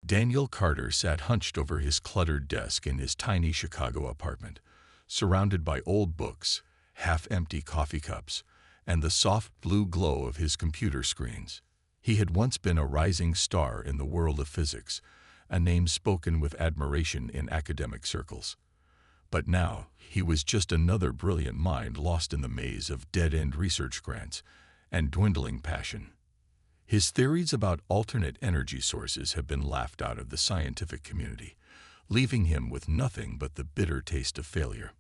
Daniel Carter sat hunched over his cluttered desk in his tiny Chicago apartment, surrounded by old books, half-empty coffee cups, and the soft blue glow of his computer screens. He had once been a rising star in the world of physics, a name spoken with admiration in academic circles. But now, he was just another brilliant mind lost in the maze of dead-end research grants and dwindling passion. His theories about alternate energy sources have been laughed out of the scientific community, leaving him with nothing but the bitter taste of failure.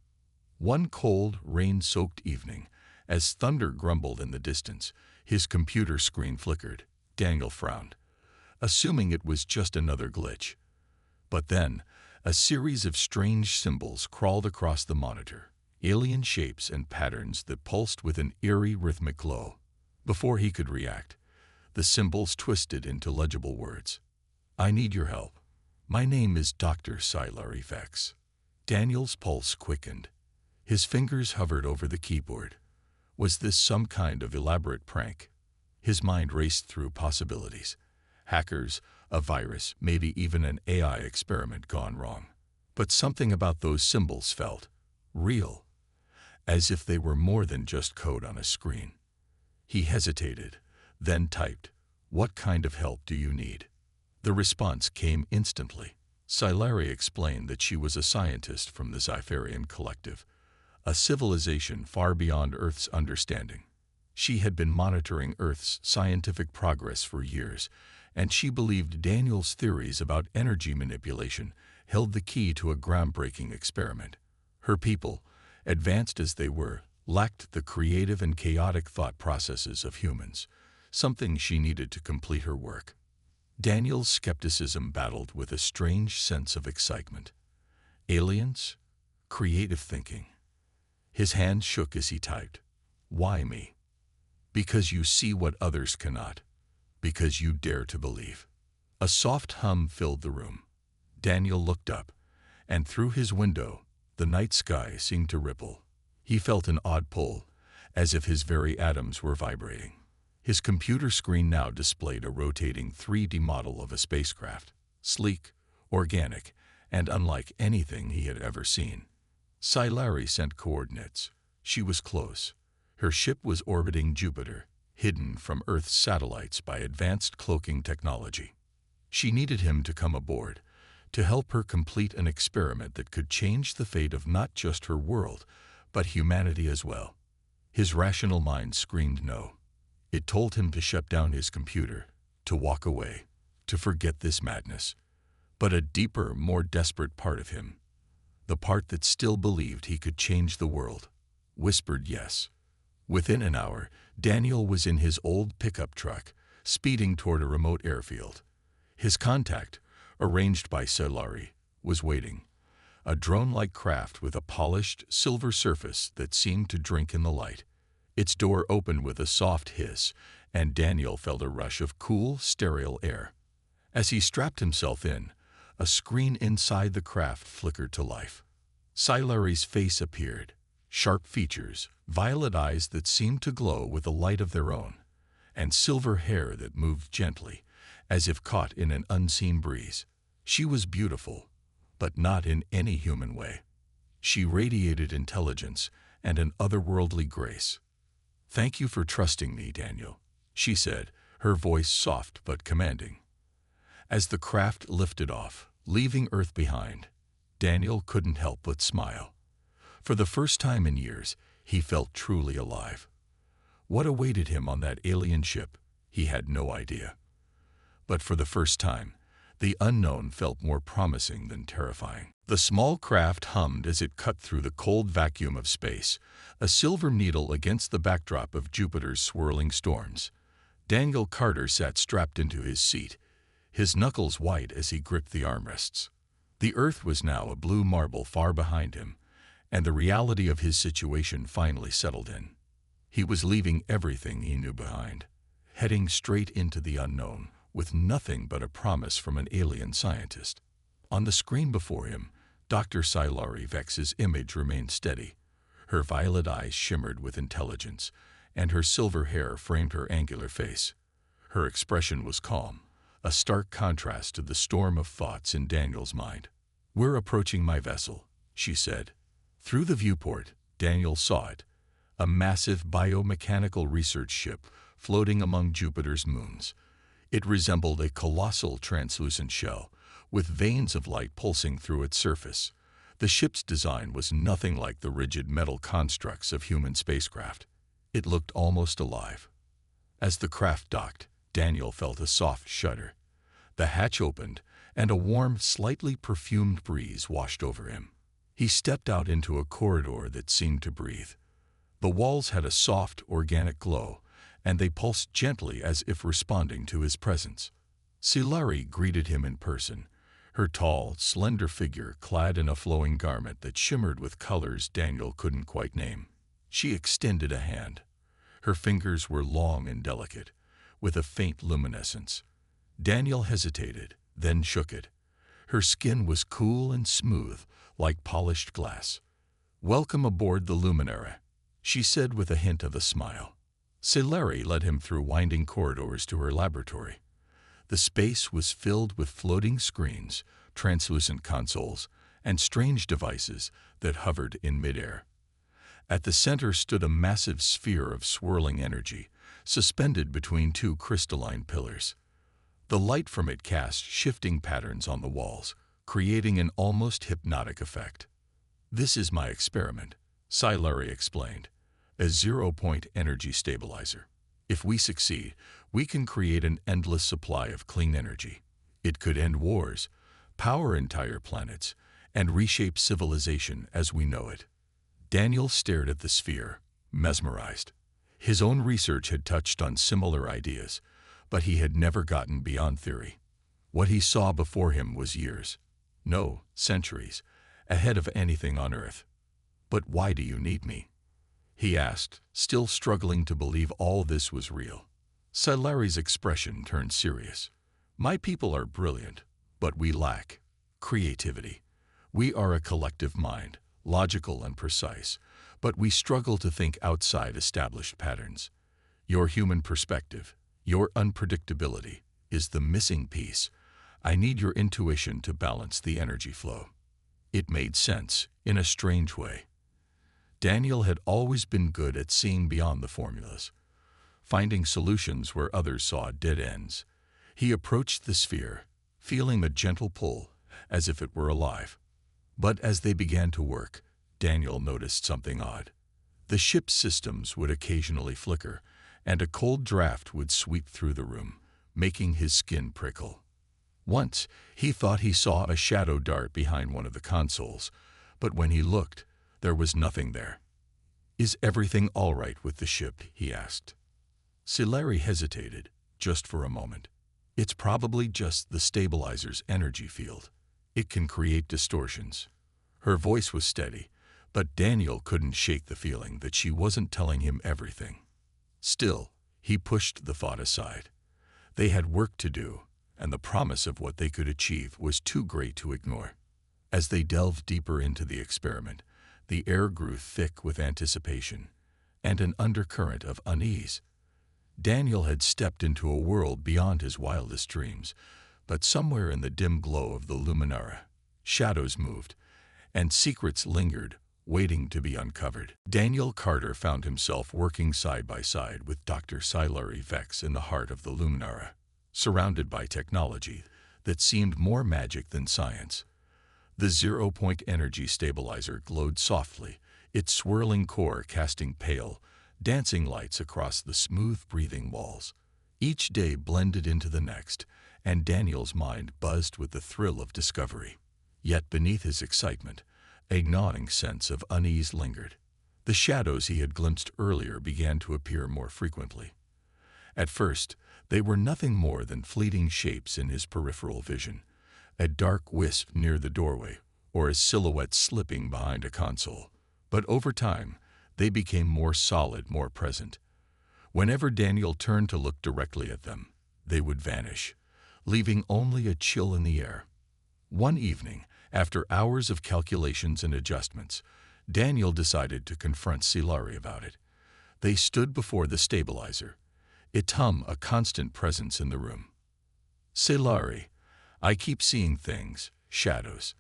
One cold, rain-soaked evening, as thunder grumbled in the distance, his computer screen flickered. Daniel frowned, assuming it was just another glitch. But then, a series of strange symbols crawled across the monitor, alien shapes and patterns that pulsed with an eerie rhythmic glow. Before he could react, the symbols twisted into legible words. "I need your help. My name is Dr. Sci Fi. Daniel's pulse quickened. His fingers hovered over the keyboard. Was this some kind of elaborate prank? His mind raced through possibilities. Hackers, a virus, maybe even an AI experiment gone wrong. But something about those symbols felt real, as if they were more than just code on a screen. He hesitated, then typed, "What kind of help do you need?" The response came instantly. Silari explained that she was a scientist from the Zypharian Collective, a civilization far beyond Earth's understanding. She had been monitoring Earth's scientific progress for years, and she believed Daniel's theories about energy manipulation held the key to a groundbreaking experiment. Her people, advanced as they were, lacked the creative and chaotic thought processes of humans, something she needed to complete her work. Daniel's skepticism battled with a strange sense of excitement. Aliens? Creative thinking. His hand shook as he typed, "Why me?" "Because you see what others cannot. Because you dare to believe." A soft hum filled the room. Daniel looked up, and through his window, the night sky seemed to ripple. He felt an odd pull, as if his very atoms were vibrating. His computer screen now displayed a rotating 3D model of a spacecraft, sleek, organic, and unlike anything he had ever seen. Silari sent coordinates. She was close. Her ship was orbiting Jupiter, hidden from Earth's satellites by advanced cloaking technology. She needed him to come aboard, to help her complete an experiment that could change the fate of not just her world, but humanity as well. His rational mind screamed no. It told him to shut down his computer, to walk away, to forget this madness. But a deeper, more desperate part of him, the part that still believed he could change the world, whispered yes. Within an hour, Daniel was in his old pickup truck, speeding toward a remote airfield. His contact, arranged by Silari, was waiting, a drone-like craft with a polished, silver surface that seemed to drink in the light. Its door opened with a soft hiss, and Daniel felt a rush of cool, sterile air. As he strapped himself in, a screen inside the craft flickered to life. Silari's face appeared, sharp features, violet eyes that seemed to glow with a light of their own, and silver hair that moved gently, as if caught in an unseen breeze. She was beautiful, but not in any human way. She radiated intelligence and an otherworldly grace. "Thank you for trusting me, Daniel," she said, her voice soft but commanding. As the craft lifted off, leaving Earth behind, Daniel couldn't help but smile. For the first time in years, he felt truly alive. What awaited him on that alien ship, he had no idea. But for the first time, the unknown felt more promising than terrifying. The small craft hummed as it cut through the cold vacuum of space, a silver needle against the backdrop of Jupiter's swirling storms. Daniel Carter sat strapped into his seat, his knuckles white as he gripped the armrests. The Earth was now a blue marble far behind him, and the reality of his situation finally settled in. He was leaving everything he knew behind, heading straight into the unknown, with nothing but a promise from an alien scientist. On the screen before him, Dr. Silari Vex's image remained steady. Her violet eyes shimmered with intelligence, and her silver hair framed her angular face. Her expression was calm, a stark contrast to the storm of thoughts in Daniel's mind. "We're approaching my vessel," she said. Through the viewport, Daniel saw it, a massive biomechanical research ship floating among Jupiter's moons. It resembled a colossal translucent shell, with veins of light pulsing through its surface. The ship's design was nothing like the rigid metal constructs of human spacecraft. It looked almost alive. As the craft docked, Daniel felt a soft shudder. The hatch opened, and a warm, slightly perfumed breeze washed over him. He stepped out into a corridor that seemed to breathe. The walls had a soft, organic glow, and they pulsed gently as if responding to his presence. Silari greeted him in person, her tall, slender figure clad in a flowing garment that shimmered with colors Daniel couldn't quite name. She extended a hand. Her fingers were long and delicate, with a faint luminescence. Daniel hesitated, then shook it. Her skin was cool and smooth, like polished glass. "Welcome aboard the Luminara," she said with a hint of a smile. Silari led him through winding corridors to her laboratory. The space was filled with floating screens, translucent consoles, and strange devices that hovered in midair. At the center stood a massive sphere of swirling energy, suspended between two crystalline pillars. The light from it cast shifting patterns on the walls, creating an almost hypnotic effect. "This is my experiment," Silari explained, "a zero-point energy stabilizer. If we succeed, we can create an endless supply of clean energy. It could end wars, power entire planets, and reshape civilization as we know it." Daniel stared at the sphere, mesmerized. His own research had touched on similar ideas, but he had never gotten beyond theory. What he saw before him was years, no, centuries, ahead of anything on Earth. "But why do you need me?" he asked, still struggling to believe all this was real. Silari's expression turned serious. "My people are brilliant, but we lack creativity. We are a collective mind, logical and precise, but we struggle to think outside established patterns. Your human perspective, your unpredictability, is the missing piece. I need your intuition to balance the energy flow." It made sense, in a strange way. Daniel had always been good at seeing beyond the formulas, finding solutions where others saw dead ends. He approached the sphere, feeling a gentle pull, as if it were alive. But as they began to work, Daniel noticed something odd. The ship's systems would occasionally flicker, and a cold draft would sweep through the room, making his skin prickle. Once, he thought he saw a shadow dart behind one of the consoles, but when he looked, there was nothing there. "Is everything all right with the ship?" he asked. Silari hesitated, just for a moment. "It's probably just the stabilizer's energy field. It can create distortions." Her voice was steady, but Daniel couldn't shake the feeling that she wasn't telling him everything. Still, he pushed the thought aside. They had work to do, and the promise of what they could achieve was too great to ignore. As they delved deeper into the experiment, the air grew thick with anticipation and an undercurrent of unease. Daniel had stepped into a world beyond his wildest dreams, but somewhere in the dim glow of the Luminara, shadows moved, and secrets lingered, waiting to be uncovered. Daniel Carter found himself working side by side with Dr. Silari Vex in the heart of the Luminara, surrounded by technology that seemed more magic than science. The zero-point energy stabilizer glowed softly, its swirling core casting pale, dancing lights across the smooth-breathing walls. Each day blended into the next, and Daniel's mind buzzed with the thrill of discovery. Yet beneath his excitement, a gnawing sense of unease lingered. The shadows he had glimpsed earlier began to appear more frequently. At first, they were nothing more than fleeting shapes in his peripheral vision, a dark wisp near the doorway, or a silhouette slipping behind a console. But over time, they became more solid, more present. Whenever Daniel turned to look directly at them, they would vanish, leaving only a chill in the air. One evening, after hours of calculations and adjustments, Daniel decided to confront Silari about it. They stood before the stabilizer, its hum a constant presence in the room. Silari, I keep seeing things, shadows.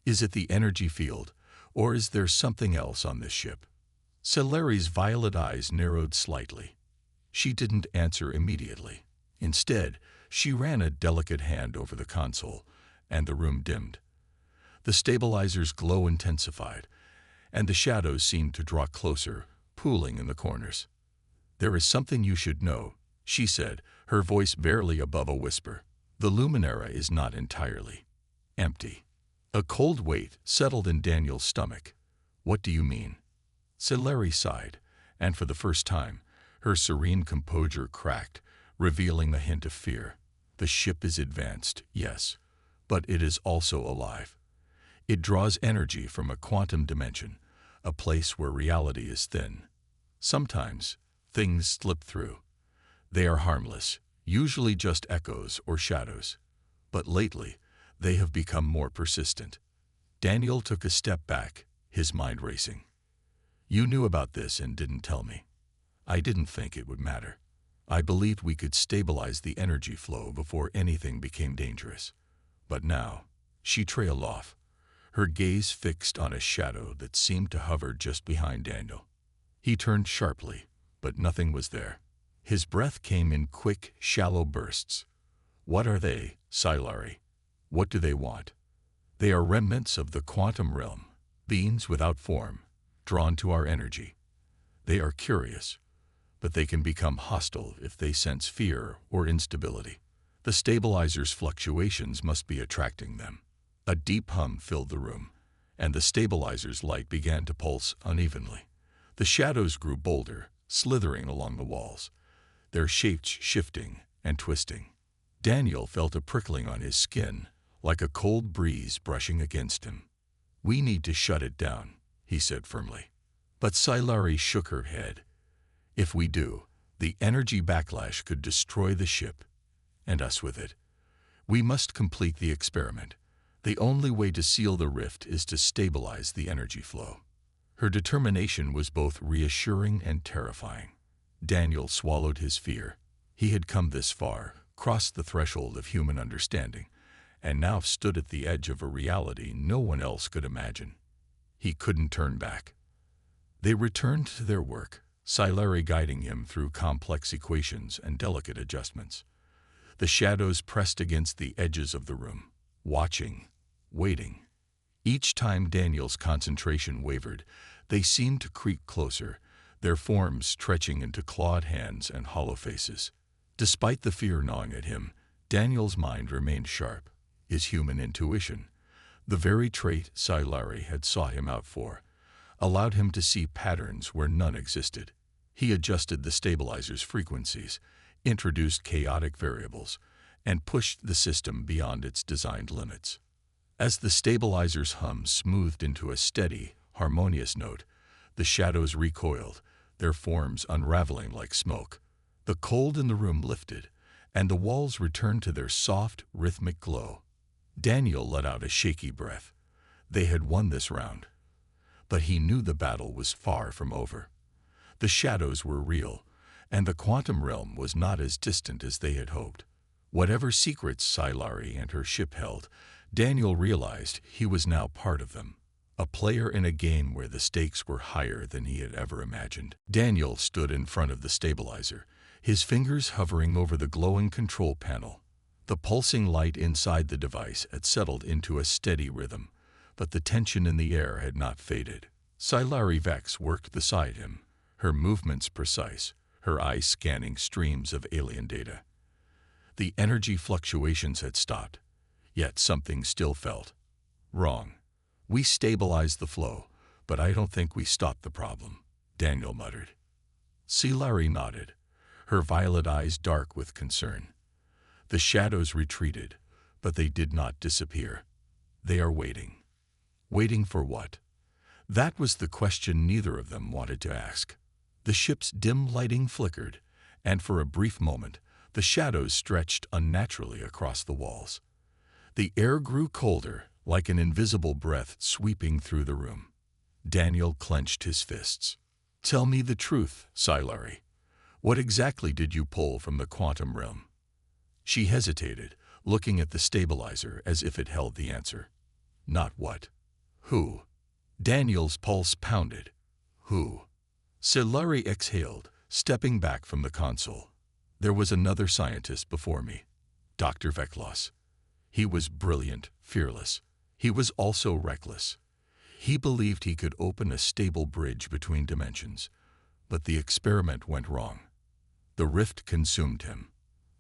Is it the energy field, or is there something else on this ship? Silari's violet eyes narrowed slightly. She didn't answer immediately. Instead, she ran a delicate hand over the console, and the room dimmed. The stabilizer's glow intensified, and the shadows seemed to draw closer, pooling in the corners. There is something you should know, she said, her voice barely above a whisper. The Luminara is not entirely empty. A cold weight settled in Daniel's stomach. What do you mean? Silari sighed, and for the first time, her serene composure cracked, revealing a hint of fear. The ship is advanced, yes, but it is also alive. It draws energy from a quantum dimension, a place where reality is thin. Sometimes, things slip through. They are harmless, usually just echoes or shadows. But lately, they have become more persistent. Daniel took a step back, his mind racing. You knew about this and didn't tell me. I didn't think it would matter. I believed we could stabilize the energy flow before anything became dangerous. But now, she trailed off, her gaze fixed on a shadow that seemed to hover just behind Daniel. He turned sharply, but nothing was there. His breath came in quick, shallow bursts. What are they, Silari? What do they want? They are remnants of the quantum realm, beings without form, drawn to our energy. They are curious, but they can become hostile if they sense fear or instability. The stabilizer's fluctuations must be attracting them. A deep hum filled the room, and the stabilizer's light began to pulse unevenly. The shadows grew bolder, slithering along the walls, their shapes shifting and twisting. Daniel felt a prickling on his skin, like a cold breeze brushing against him. We need to shut it down, he said firmly. But Silari shook her head. If we do, the energy backlash could destroy the ship, and us with it. We must complete the experiment. The only way to seal the rift is to stabilize the energy flow. Her determination was both reassuring and terrifying. Daniel swallowed his fear. He had come this far, crossed the threshold of human understanding, and now stood at the edge of a reality no one else could imagine. He couldn't turn back. They returned to their work, Silari guiding him through complex equations and delicate adjustments. The shadows pressed against the edges of the room, watching, waiting. Each time Daniel's concentration wavered, they seemed to creep closer, their forms stretching into clawed hands and hollow faces. Despite the fear gnawing at him, Daniel's mind remained sharp. His human intuition, the very trait Silari had sought him out for, allowed him to see patterns where none existed. He adjusted the stabilizer's frequencies, introduced chaotic variables, and pushed the system beyond its designed limits. As the stabilizer's hum smoothed into a steady, harmonious note, the shadows recoiled, their forms unraveling like smoke. The cold in the room lifted, and the walls returned to their soft, rhythmic glow. Daniel let out a shaky breath. They had won this round. But he knew the battle was far from over. The shadows were real, and the quantum realm was not as distant as they had hoped. Whatever secrets Silari and her ship held, Daniel realized he was now part of them, a player in a game where the stakes were higher than he had ever imagined. Daniel stood in front of the stabilizer, his fingers hovering over the glowing control panel. The pulsing light inside the device had settled into a steady rhythm, but the tension in the air had not faded. Silari Vex worked beside him, her movements precise, her eyes scanning streams of alien data. The energy fluctuations had stopped, yet something still felt wrong. We stabilized the flow, but I don't think we stopped the problem, Daniel muttered. Silari nodded, her violet eyes dark with concern. The shadows retreated, but they did not disappear. They are waiting. Waiting for what? That was the question neither of them wanted to ask. The ship's dim lighting flickered, and for a brief moment, the shadows stretched unnaturally across the walls. The air grew colder, like an invisible breath sweeping through the room. Daniel clenched his fists. Tell me the truth, Silari. What exactly did you pull from the quantum realm? She hesitated, looking at the stabilizer as if it held the answer. Not what. Who? Daniel's pulse pounded. Who? Silari exhaled, stepping back from the console. There was another scientist before me, Dr. Veklos. He was brilliant, fearless. He was also reckless. He believed he could open a stable bridge between dimensions, but the experiment went wrong. The rift consumed him.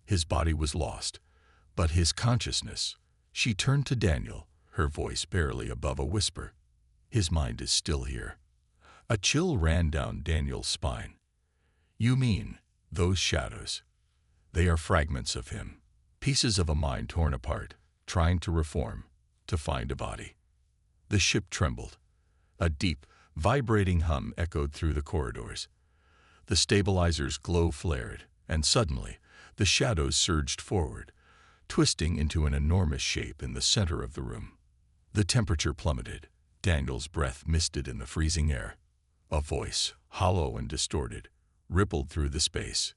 His body was lost, but his consciousness. She turned to Daniel, her voice barely above a whisper. His mind is still here. A chill ran down Daniel's spine. You mean, those shadows? They are fragments of him, pieces of a mind torn apart, trying to reform, to find a body. The ship trembled. A deep, vibrating hum echoed through the corridors. The stabilizer's glow flared, and suddenly, the shadows surged forward, twisting into an enormous shape in the center of the room. The temperature plummeted. Daniel's breath misted in the freezing air. A voice, hollow and distorted, rippled through the space.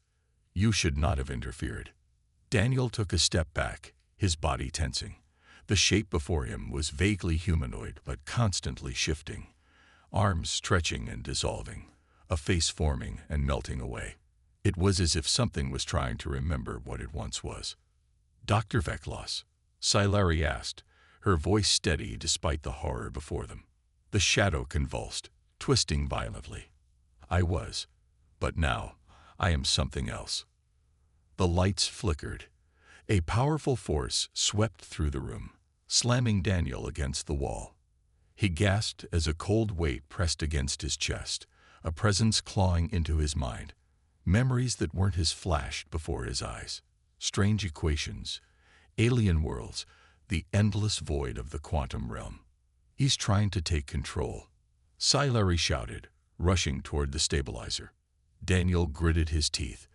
You should not have interfered. Daniel took a step back, his body tensing. The shape before him was vaguely humanoid but constantly shifting. Arms stretching and dissolving, a face forming and melting away. It was as if something was trying to remember what it once was. Dr. Veklos, Silari asked, her voice steady despite the horror before them. The shadow convulsed, twisting violently. I was, but now I am something else. The lights flickered. A powerful force swept through the room, slamming Daniel against the wall. He gasped as a cold weight pressed against his chest, a presence clawing into his mind. Memories that weren't his flashed before his eyes. Strange equations, alien worlds, the endless void of the quantum realm. He's trying to take control. Silari shouted, rushing toward the stabilizer. Daniel gritted his teeth.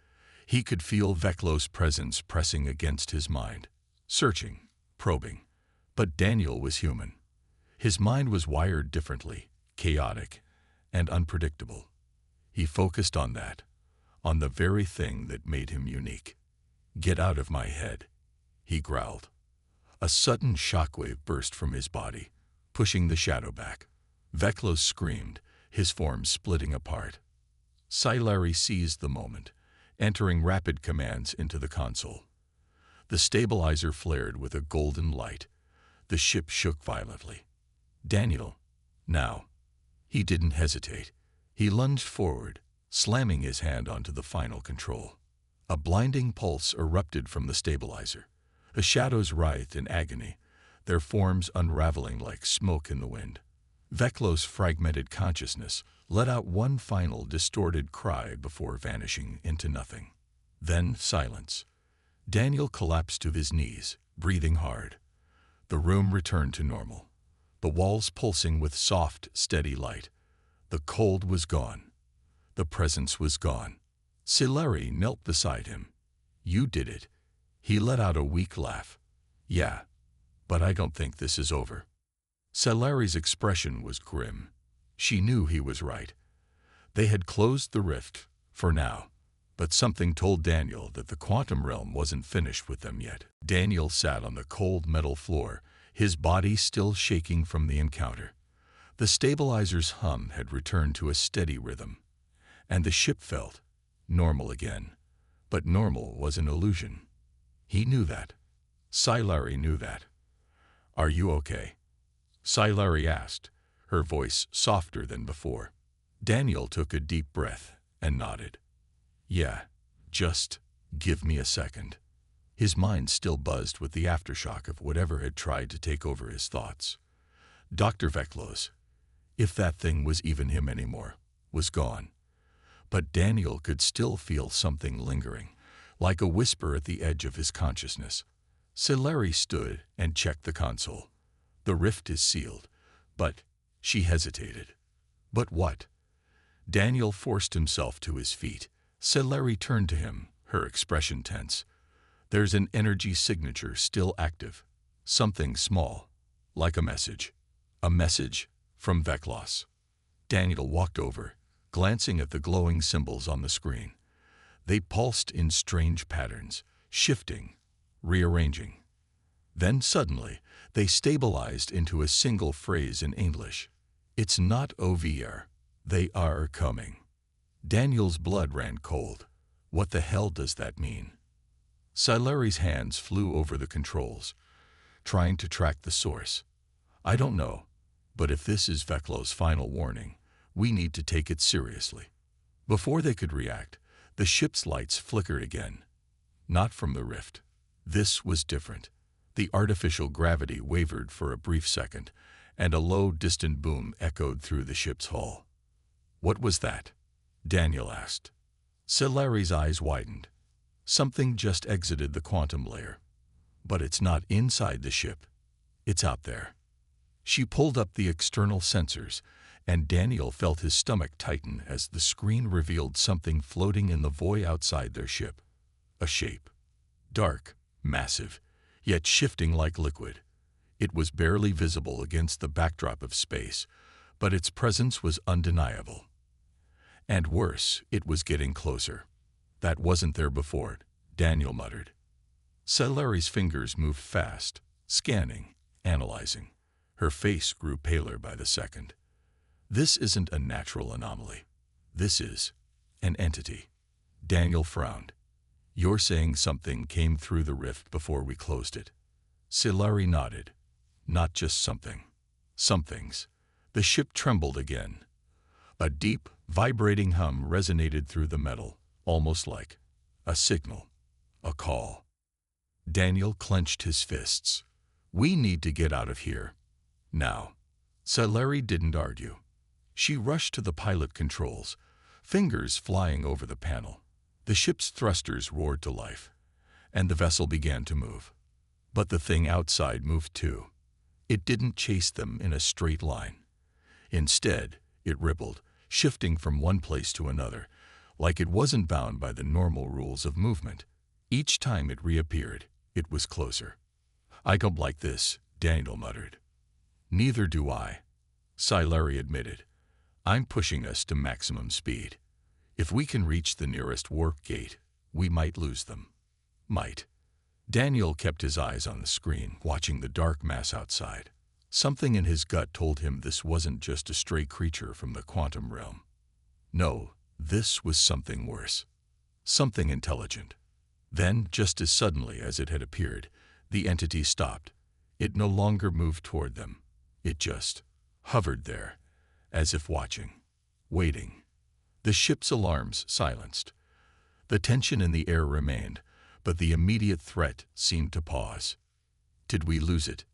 He could feel Veklos' presence pressing against his mind, searching, probing. But Daniel was human. His mind was wired differently, chaotic, and unpredictable. He focused on that, on the very thing that made him unique. Get out of my head, he growled. A sudden shockwave burst from his body, pushing the shadow back. Veklos screamed, his form splitting apart. Silari seized the moment, entering rapid commands into the console. The stabilizer flared with a golden light. The ship shook violently. Daniel, now. He didn't hesitate. He lunged forward, slamming his hand onto the final control. A blinding pulse erupted from the stabilizer. The shadows writhed in agony, their forms unraveling like smoke in the wind. Veklos' fragmented consciousness let out one final distorted cry before vanishing into nothing. Then silence. Daniel collapsed to his knees, breathing hard. The room returned to normal, the walls pulsing with soft, steady light. The cold was gone. The presence was gone. Silari knelt beside him. You did it. He let out a weak laugh. Yeah, but I don't think this is over. Silari's expression was grim. She knew he was right. They had closed the rift, for now, but something told Daniel that the quantum realm wasn't finished with them yet. Daniel sat on the cold metal floor, his body still shaking from the encounter. The stabilizer's hum had returned to a steady rhythm, and the ship felt normal again. But normal was an illusion. He knew that. Silari knew that. Are you okay? Silari asked, her voice softer than before. Daniel took a deep breath and nodded. Yeah, just give me a second. His mind still buzzed with the aftershock of whatever had tried to take over his thoughts. Dr. Veklos, if that thing was even him anymore, was gone. But Daniel could still feel something lingering, like a whisper at the edge of his consciousness. Silari stood and checked the console. The rift is sealed, but she hesitated. But what? Daniel forced himself to his feet. Silari turned to him, her expression tense. There's an energy signature still active. Something small, like a message. A message from Veklos. Daniel walked over, glancing at the glowing symbols on the screen. They pulsed in strange patterns, shifting, rearranging. Then suddenly, they stabilized into a single phrase in English. It's not over. They are coming. Daniel's blood ran cold. What the hell does that mean? Silari's hands flew over the controls, trying to track the source. I don't know, but if this is Veklo's final warning, we need to take it seriously. Before they could react, the ship's lights flickered again. Not from the rift. This was different. The artificial gravity wavered for a brief second, and a low, distant boom echoed through the ship's hull. What was that? Daniel asked. Silari's eyes widened. Something just exited the quantum layer. But it's not inside the ship. It's out there. She pulled up the external sensors, and Daniel felt his stomach tighten as the screen revealed something floating in the void outside their ship. A shape. Dark, massive, yet shifting like liquid. It was barely visible against the backdrop of space, but its presence was undeniable. And worse, it was getting closer. That wasn't there before, Daniel muttered. Silari's fingers moved fast, scanning, analyzing. Her face grew paler by the second. This isn't a natural anomaly. This is an entity. Daniel frowned. You're saying something came through the rift before we closed it? Silari nodded. Not just something. Somethings. The ship trembled again. A deep, vibrating hum resonated through the metal, almost like a signal, a call. Daniel clenched his fists. We need to get out of here. Now. Silari didn't argue. She rushed to the pilot controls, fingers flying over the panel. The ship's thrusters roared to life, and the vessel began to move. But the thing outside moved too. It didn't chase them in a straight line. Instead, it rippled, shifting from one place to another, like it wasn't bound by the normal rules of movement. Each time it reappeared, it was closer. I don't like this, Daniel muttered. Neither do I, Silari admitted. I'm pushing us to maximum speed. If we can reach the nearest warp gate, we might lose them. Might. Daniel kept his eyes on the screen, watching the dark mass outside. Something in his gut told him this wasn't just a stray creature from the quantum realm. No, this was something worse. Something intelligent. Then, just as suddenly as it had appeared, the entity stopped. It no longer moved toward them. It just hovered there, as if watching, waiting. The ship's alarms silenced. The tension in the air remained, but the immediate threat seemed to pause. Did we lose it?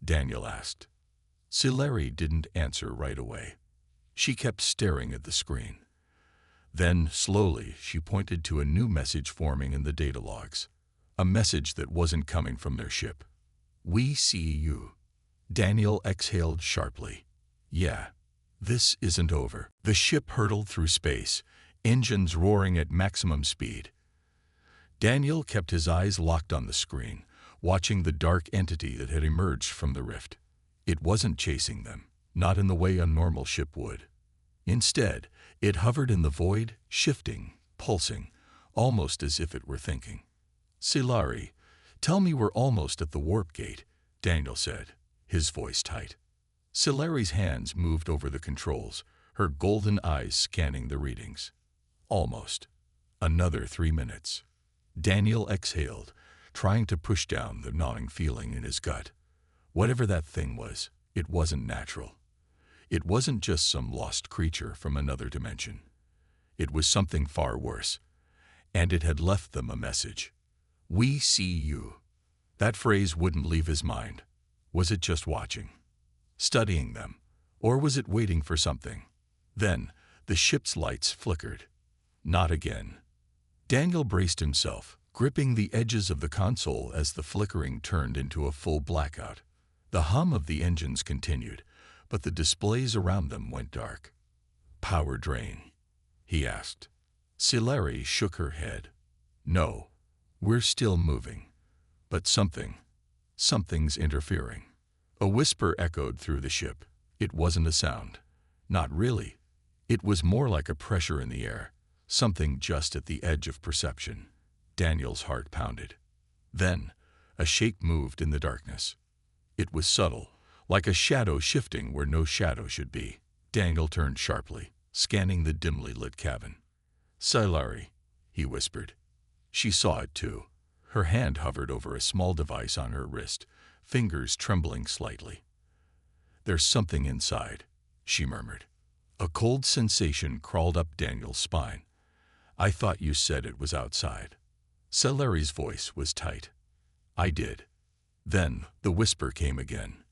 Daniel asked. Silari didn't answer right away. She kept staring at the screen. Then, slowly, she pointed to a new message forming in the data logs. A message that wasn't coming from their ship. We see you. Daniel exhaled sharply. Yeah, this isn't over. The ship hurtled through space, engines roaring at maximum speed. Daniel kept his eyes locked on the screen, watching the dark entity that had emerged from the rift. It wasn't chasing them, not in the way a normal ship would. Instead, it hovered in the void, shifting, pulsing, almost as if it were thinking. Silari, tell me we're almost at the warp gate, Daniel said, his voice tight. Silari's hands moved over the controls, her golden eyes scanning the readings. Almost. Another 3 minutes. Daniel exhaled, trying to push down the gnawing feeling in his gut. Whatever that thing was, it wasn't natural. It wasn't just some lost creature from another dimension. It was something far worse, and it had left them a message. We see you. That phrase wouldn't leave his mind. Was it just watching? Studying them? Or was it waiting for something? Then, the ship's lights flickered. Not again. Daniel braced himself, gripping the edges of the console as the flickering turned into a full blackout. The hum of the engines continued, but the displays around them went dark. Power drain? He asked. Silari shook her head. No, we're still moving. But something's interfering. A whisper echoed through the ship. It wasn't a sound. Not really. It was more like a pressure in the air, something just at the edge of perception. Daniel's heart pounded. Then, A shape moved in the darkness. It was subtle, like a shadow shifting where no shadow should be. Daniel turned sharply, scanning the dimly lit cabin. "Silari," he whispered. She saw it too. Her hand hovered over a small device on her wrist, fingers trembling slightly. "There's something inside," she murmured. A cold sensation crawled up Daniel's spine. "I thought you said it was outside." Silari's voice was tight. "I did." Then the whisper came again.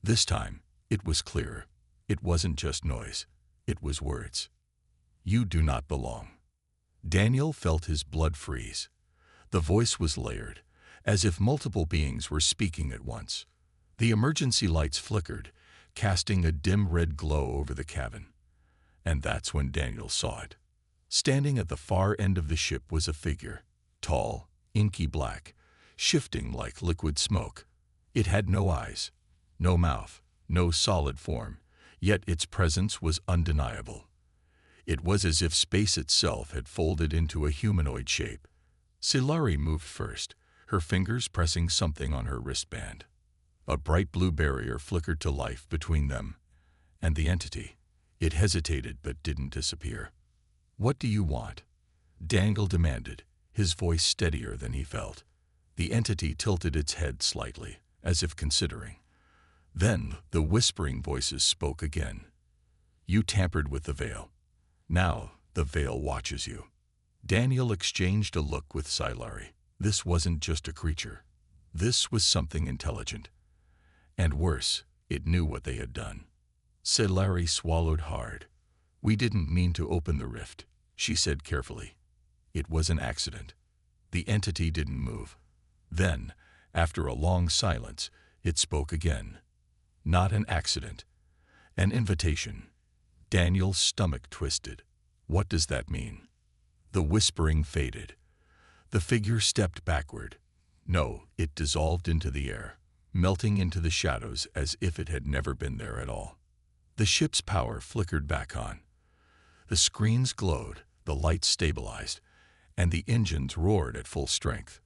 This time, it was clearer. It wasn't just noise. It was words. "You do not belong." Daniel felt his blood freeze. The voice was layered, as if multiple beings were speaking at once. The emergency lights flickered, casting a dim red glow over the cabin. And that's when Daniel saw it. Standing at the far end of the ship was a figure, tall, inky black, shifting like liquid smoke. It had no eyes, no mouth, no solid form, yet its presence was undeniable. It was as if space itself had folded into a humanoid shape. Silari moved first, her fingers pressing something on her wristband. A bright blue barrier flickered to life between them and the entity. It hesitated but didn't disappear. "What do you want?" Daniel demanded, his voice steadier than he felt. The entity tilted its head slightly, as if considering. Then the whispering voices spoke again. "You tampered with the veil. Now the veil watches you." Daniel exchanged a look with Silari. This wasn't just a creature. This was something intelligent. And worse, it knew what they had done. Silari swallowed hard. "We didn't mean to open the rift," she said carefully. "It was an accident." The entity didn't move. Then, after a long silence, it spoke again. "Not an accident. An invitation." Daniel's stomach twisted. What does that mean? The whispering faded. The figure stepped backward. No, it dissolved into the air, melting into the shadows as if it had never been there at all. The ship's power flickered back on. The screens glowed, the lights stabilized, and the engines roared at full strength.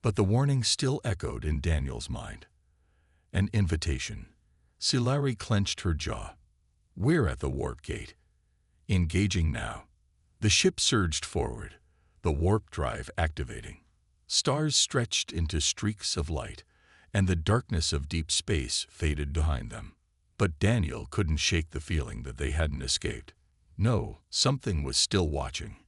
But the warning still echoed in Daniel's mind. An invitation. Silari clenched her jaw. "We're at the warp gate. Engaging now." The ship surged forward, the warp drive activating. Stars stretched into streaks of light, and the darkness of deep space faded behind them. But Daniel couldn't shake the feeling that they hadn't escaped. No, something was still watching.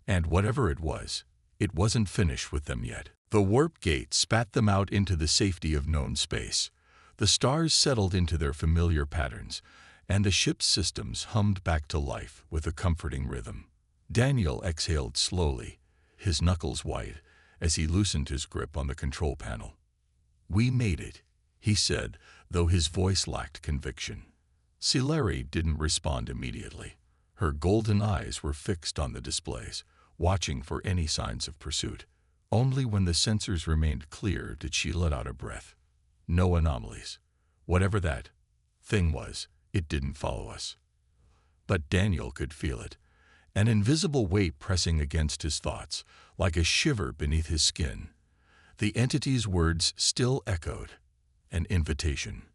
And whatever it wasn't finished with them yet. The warp gate spat them out into the safety of known space. The stars settled into their familiar patterns, and the ship's systems hummed back to life with a comforting rhythm. Daniel exhaled slowly, his knuckles white, as he loosened his grip on the control panel. "We made it," he said, though his voice lacked conviction. Silari didn't respond immediately. Her golden eyes were fixed on the displays, watching for any signs of pursuit. Only when the sensors remained clear did she let out a breath. No anomalies. Whatever that thing was, it didn't follow us. But Daniel could feel it, an invisible weight pressing against his thoughts, like a shiver beneath his skin. The entity's words still echoed. An invitation.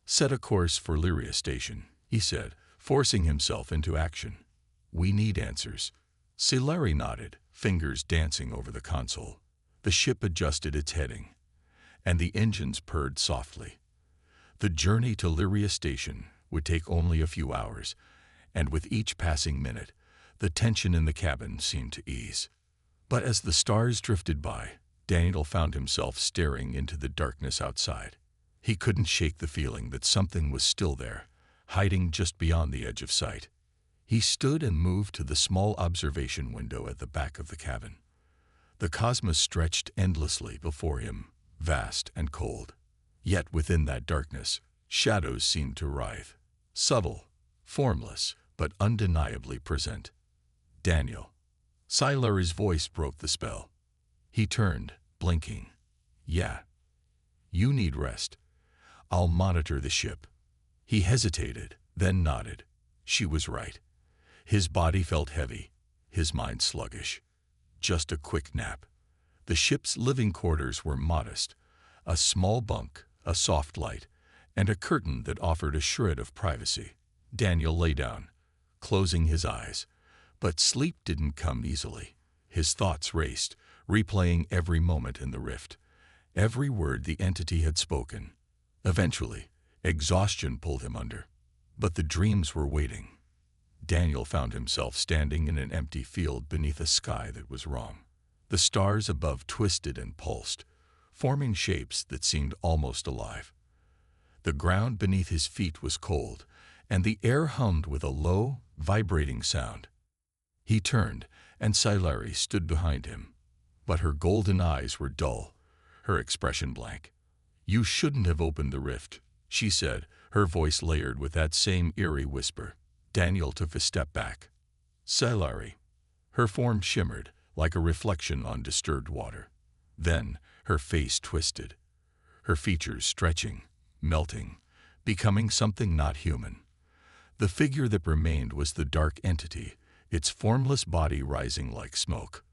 "Set a course for Lyria Station," he said, forcing himself into action. "We need answers." Silari nodded, fingers dancing over the console. The ship adjusted its heading, and the engines purred softly. The journey to Lyria Station would take only a few hours, and with each passing minute, the tension in the cabin seemed to ease. But as the stars drifted by, Daniel found himself staring into the darkness outside. He couldn't shake the feeling that something was still there, hiding just beyond the edge of sight. He stood and moved to the small observation window at the back of the cabin. The cosmos stretched endlessly before him, vast and cold. Yet within that darkness, shadows seemed to writhe, subtle, formless, but undeniably present. "Daniel." Silari's voice broke the spell. He turned, blinking. "Yeah. You need rest. I'll monitor the ship." He hesitated, then nodded. She was right. His body felt heavy, his mind sluggish. Just a quick nap. The ship's living quarters were modest: a small bunk, a soft light, and a curtain that offered a shred of privacy. Daniel lay down, closing his eyes. But sleep didn't come easily. His thoughts raced, replaying every moment in the rift, every word the entity had spoken. Eventually, exhaustion pulled him under. But the dreams were waiting. Daniel found himself standing in an empty field beneath a sky that was wrong. The stars above twisted and pulsed, forming shapes that seemed almost alive. The ground beneath his feet was cold, and the air hummed with a low, vibrating sound. He turned, and Silari stood behind him. But her golden eyes were dull, her expression blank. "You shouldn't have opened the rift," she said, her voice layered with that same eerie whisper. Daniel took a step back. "Silari." Her form shimmered, like a reflection on disturbed water. Then her face twisted, her features stretching, melting, becoming something not human. The figure that remained was the dark entity, its formless body rising like smoke.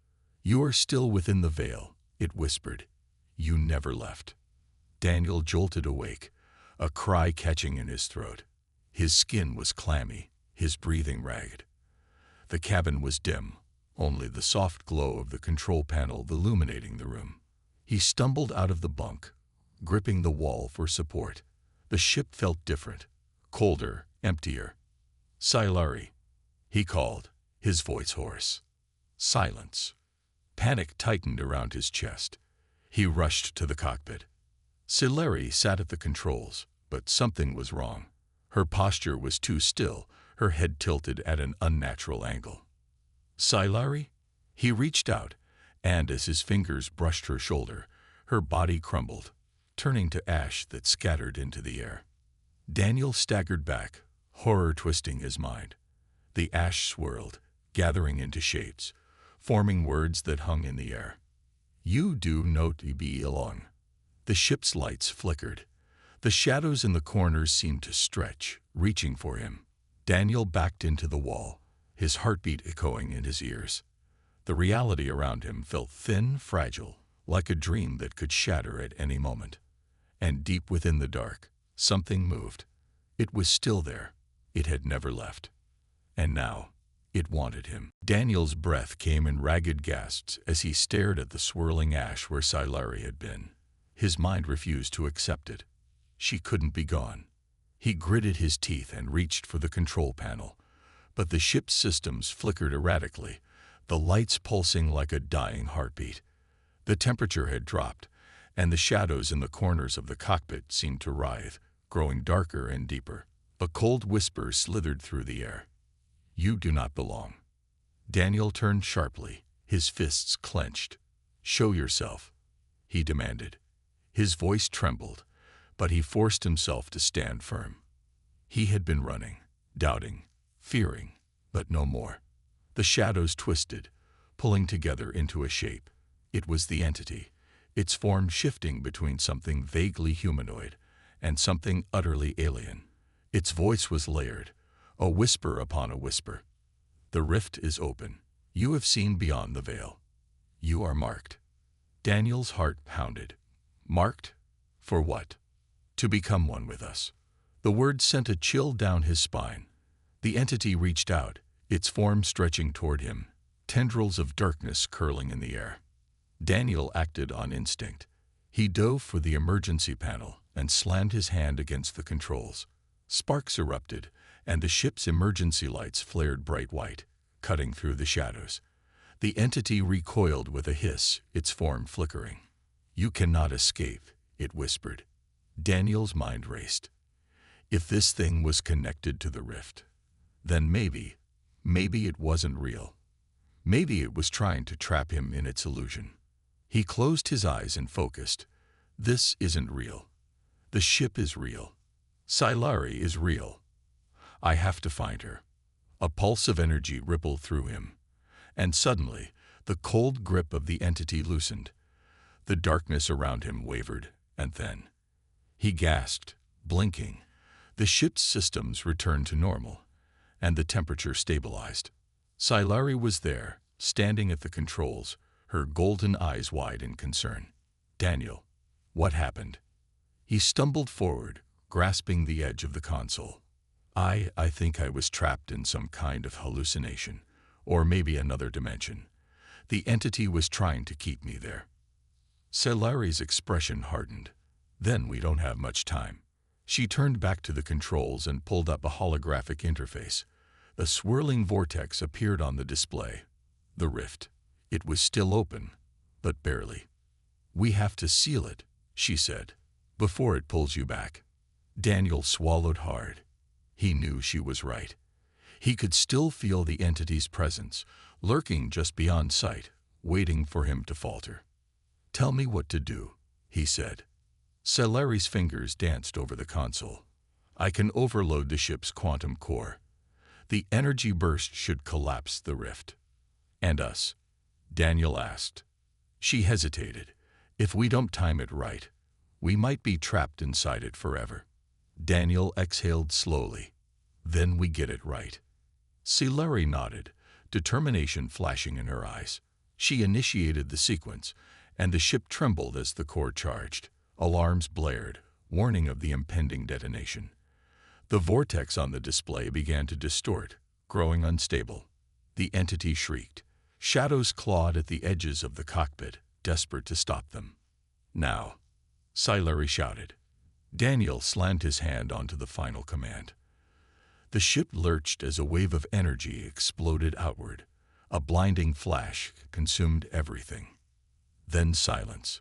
"You are still within the veil," it whispered. "You never left." Daniel jolted awake, a cry catching in his throat. His skin was clammy, his breathing ragged. The cabin was dim, only the soft glow of the control panel illuminating the room. He stumbled out of the bunk, gripping the wall for support. The ship felt different, colder, emptier. "Silari," he called, his voice hoarse. Silence. Panic tightened around his chest. He rushed to the cockpit. Silari sat at the controls, but something was wrong. Her posture was too still, her head tilted at an unnatural angle. "Silari?" He reached out, and as his fingers brushed her shoulder, her body crumbled, turning to ash that scattered into the air. Daniel staggered back, horror twisting his mind. The ash swirled, gathering into shapes, forming words that hung in the air. "You do not be alone." The ship's lights flickered. The shadows in the corners seemed to stretch, reaching for him. Daniel backed into the wall, his heartbeat echoing in his ears. The reality around him felt thin, fragile, like a dream that could shatter at any moment. And deep within the dark, something moved. It was still there. It had never left. And now, it wanted him. Daniel's breath came in ragged gasps as he stared at the swirling ash where Silari had been. His mind refused to accept it. She couldn't be gone. He gritted his teeth and reached for the control panel. But the ship's systems flickered erratically, the lights pulsing like a dying heartbeat. The temperature had dropped, and the shadows in the corners of the cockpit seemed to writhe, growing darker and deeper. A cold whisper slithered through the air. "You do not belong." Daniel turned sharply, his fists clenched. "Show yourself," he demanded. His voice trembled, but he forced himself to stand firm. He had been running, doubting, fearing, but no more. The shadows twisted, pulling together into a shape. It was the entity, its form shifting between something vaguely humanoid and something utterly alien. Its voice was layered, a whisper upon a whisper. "The rift is open. You have seen beyond the veil. You are marked." Daniel's heart pounded. Marked? For what? To become one with us. The word sent a chill down his spine. The entity reached out, its form stretching toward him, tendrils of darkness curling in the air. Daniel acted on instinct. He dove for the emergency panel and slammed his hand against the controls. Sparks erupted, and the ship's emergency lights flared bright white, cutting through the shadows. The entity recoiled with a hiss, its form flickering. "You cannot escape," it whispered. Daniel's mind raced. If this thing was connected to the rift, then maybe it wasn't real. Maybe it was trying to trap him in its illusion. He closed his eyes and focused. This isn't real. The ship is real. Silari is real. I have to find her. A pulse of energy rippled through him, and suddenly the cold grip of the entity loosened. The darkness around him wavered, and then he gasped, blinking. The ship's systems returned to normal, and the temperature stabilized. Silari was there, standing at the controls, her golden eyes wide in concern. "Daniel, what happened?" He stumbled forward, grasping the edge of the console. I think I was trapped in some kind of hallucination, or maybe another dimension. The entity was trying to keep me there." Celari's expression hardened. "Then we don't have much time." She turned back to the controls and pulled up a holographic interface. A swirling vortex appeared on the display. The rift. It was still open, but barely. "We have to seal it," she said, "before it pulls you back." Daniel swallowed hard. He knew she was right. He could still feel the entity's presence, lurking just beyond sight, waiting for him to falter. "Tell me what to do," he said. Celari's fingers danced over the console. "I can overload the ship's quantum core. The energy burst should collapse the rift." "And us?" Daniel asked. She hesitated. "If we don't time it right, we might be trapped inside it forever." Daniel exhaled slowly. "Then we get it right." Celari nodded, determination flashing in her eyes. She initiated the sequence, and the ship trembled as the core charged. Alarms blared, warning of the impending detonation. The vortex on the display began to distort, growing unstable. The entity shrieked. Shadows clawed at the edges of the cockpit, desperate to stop them. "Now," Celari shouted. Daniel slammed his hand onto the final command. The ship lurched as a wave of energy exploded outward. A blinding flash consumed everything. Then silence.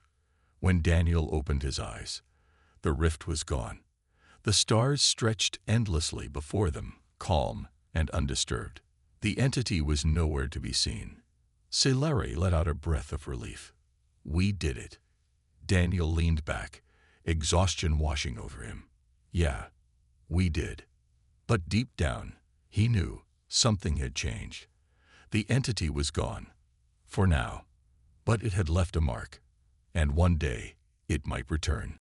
When Daniel opened his eyes, the rift was gone. The stars stretched endlessly before them, calm and undisturbed. The entity was nowhere to be seen. Celari let out a breath of relief. "We did it." Daniel leaned back, exhaustion washing over him. "Yeah, we did." But deep down, he knew something had changed. The entity was gone, for now, but it had left a mark, and one day it might return.